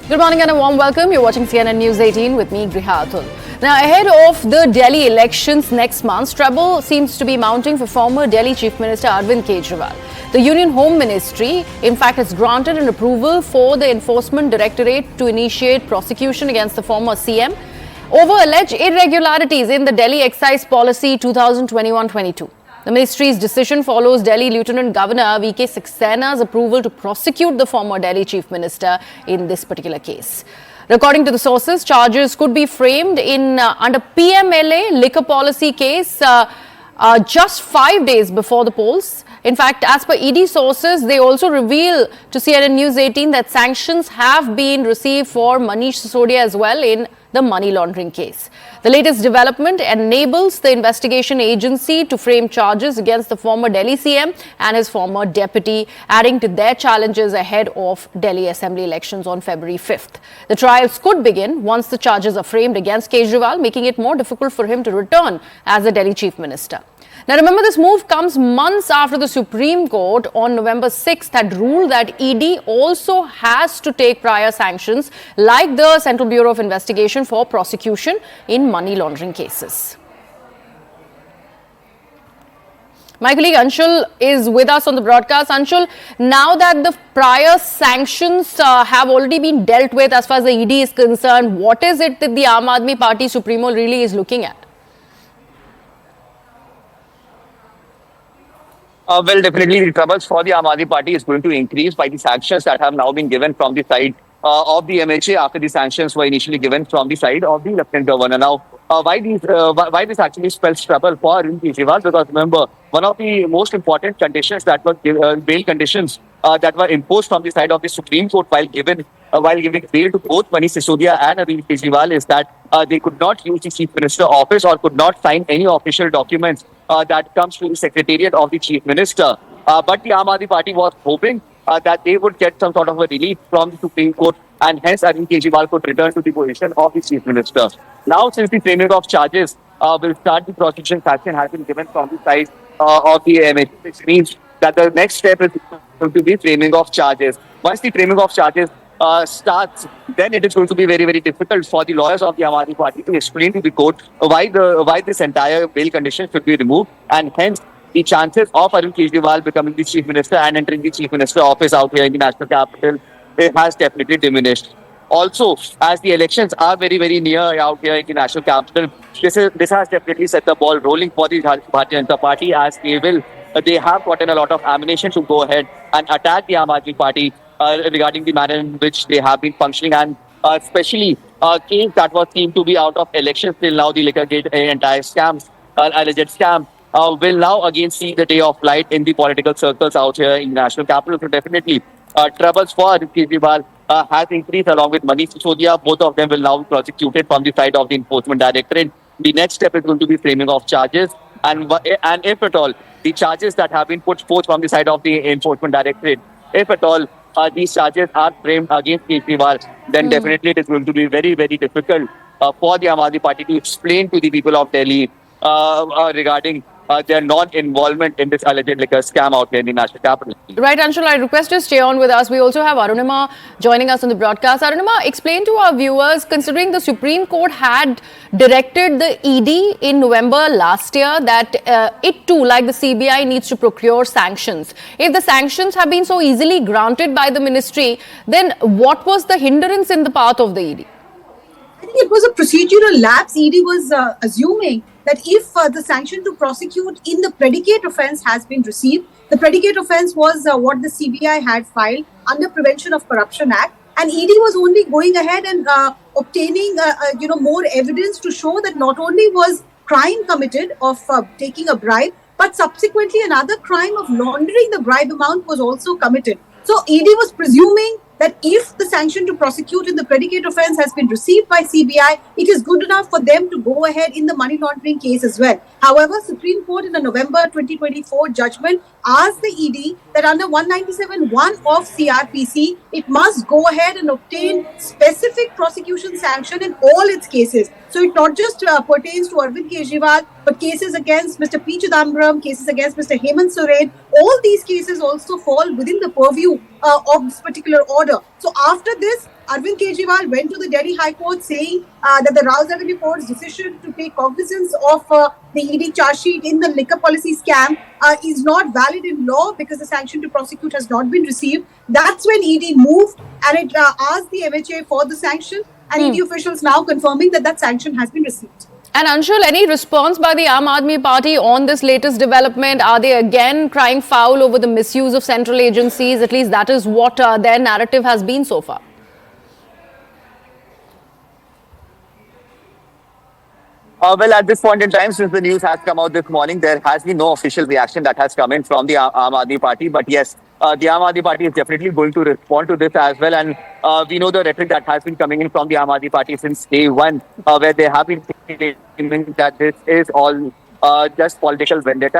Good morning and a warm welcome. You're watching CNN News 18 with me, Griha Atul. Now, ahead of the Delhi elections next month, trouble seems to be mounting for former Delhi Chief Minister Arvind Kejriwal. The Union Home Ministry, in fact, has granted an approval for the Enforcement Directorate to initiate prosecution against the former CM over alleged irregularities in the Delhi Excise Policy 2021-22. The ministry's decision follows Delhi Lieutenant Governor V.K. Saksena's approval to prosecute the former Delhi Chief Minister in this particular case. According to the sources, charges could be framed in under PMLA liquor policy case just 5 days before the polls. In fact, as per ED sources, they also reveal to CNN News 18 that sanctions have been received for Manish Sisodia as well in the money laundering case. The latest development enables the investigation agency to frame charges against the former Delhi CM and his former deputy, adding to their challenges ahead of Delhi Assembly elections on February 5th. The trials could begin once the charges are framed against Kejriwal, making it more difficult for him to return as the Delhi Chief Minister. Now, remember, this move comes months after the Supreme Court on November 6th had ruled that ED also has to take prior sanctions like the Central Bureau of Investigation for prosecution in money laundering cases. My colleague Anshul is with us on the broadcast. Anshul, now that the prior sanctions have already been dealt with as far as the ED is concerned, what is it that the Aam Aadmi Party Supremo really is looking at? Well, definitely the troubles for the Aam Aadmi Party is going to increase by the sanctions that have now been given from the side of the MHA after the sanctions were initially given from the side of the Lieutenant Governor. Now, why this actually spells trouble for Arvind Kejriwal? Because remember, one of the most important conditions that were bail conditions that were imposed from the side of the Supreme Court while giving bail to both Manish Sisodia and Arvind Kejriwal is that they could not use the Chief Minister office or could not sign any official documents that comes to the Secretariat of the Chief Minister. But the Aam Aadmi Party was hoping that they would get some sort of a relief from the Supreme Court and hence Arvind Kejriwal could return to the position of the Chief Minister. Now, since the framing of charges will start, the prosecution sanction has been given from the side of the MHA, which means that the next step is going to be framing of charges. Once the framing of charges starts, then it is going to be very, very difficult for the lawyers of the Aam Aadmi Party to explain to the court why this entire bail condition should be removed, and hence the chances of Arvind Kejriwal becoming the Chief Minister and entering the Chief Minister office out here in the national capital has definitely diminished. Also, as the elections are very, very near out here in the national capital, this has definitely set the ball rolling for the Bharatiya Janata Party, as they have gotten a lot of ammunition to go ahead and attack the Aam Aadmi Party regarding the manner in which they have been functioning, and especially a case that was seen to be out of elections till now, the Liquorgate entire scam, alleged scam, will now again see the day of light in the political circles out here in the national capital. So definitely, troubles for Arvind Kejriwal has increased along with Manish Sisodia. Both of them will now be prosecuted from the side of the Enforcement Directorate. The next step is going to be framing of charges, and if at all, the charges that have been put forth from the side of the Enforcement Directorate, if at all these charges are framed against Kejriwal, then definitely it is going to be very, very difficult for the Aam Aadmi Party to explain to the people of Delhi regarding their non-involvement in this alleged liquor scam out there in the national capital. Right, Anshul, I request you to stay on with us. We also have Arunima joining us on the broadcast. Arunima, explain to our viewers, considering the Supreme Court had directed the ED in November last year that it too, like the CBI, needs to procure sanctions. If the sanctions have been so easily granted by the ministry, then what was the hindrance in the path of the ED? I think it was a procedural lapse. ED was assuming that if the sanction to prosecute in the predicate offence has been received, the predicate offence was what the CBI had filed under Prevention of Corruption Act, and ED was only going ahead and obtaining more evidence to show that not only was crime committed of taking a bribe, but subsequently another crime of laundering the bribe amount was also committed. So ED was presuming that if the sanction to prosecute in the predicate offence has been received by CBI, it is good enough for them to go ahead in the money laundering case as well. However, Supreme Court in a November 2024 judgment asked the ED that under 197(1) of CRPC, it must go ahead and obtain specific prosecution sanction in all its cases. So it not just pertains to Arvind Kejriwal, but cases against Mr. P. Chidambaram, cases against Mr. Hemant Soren, all these cases also fall within the purview of this particular order. So after this, Arvind Kejriwal went to the Delhi High Court saying that the Rao Zagani Court's decision to take cognizance of the ED charge sheet in the liquor policy scam is not valid in law because the sanction to prosecute has not been received. That's when ED moved and it asked the MHA for the sanction, and ED officials now confirming that that sanction has been received. And Anshul, any response by the Aam Aadmi Party on this latest development? Are they again crying foul over the misuse of central agencies? At least that is what their narrative has been so far. Well, at this point in time, since the news has come out this morning, there has been no official reaction that has come in from the Aam Aadmi Party. But yes, the Aam Aadmi Party is definitely going to respond to this as well. And we know the rhetoric that has been coming in from the Aam Aadmi Party since day one, where they have been claiming that this is all just political vendetta.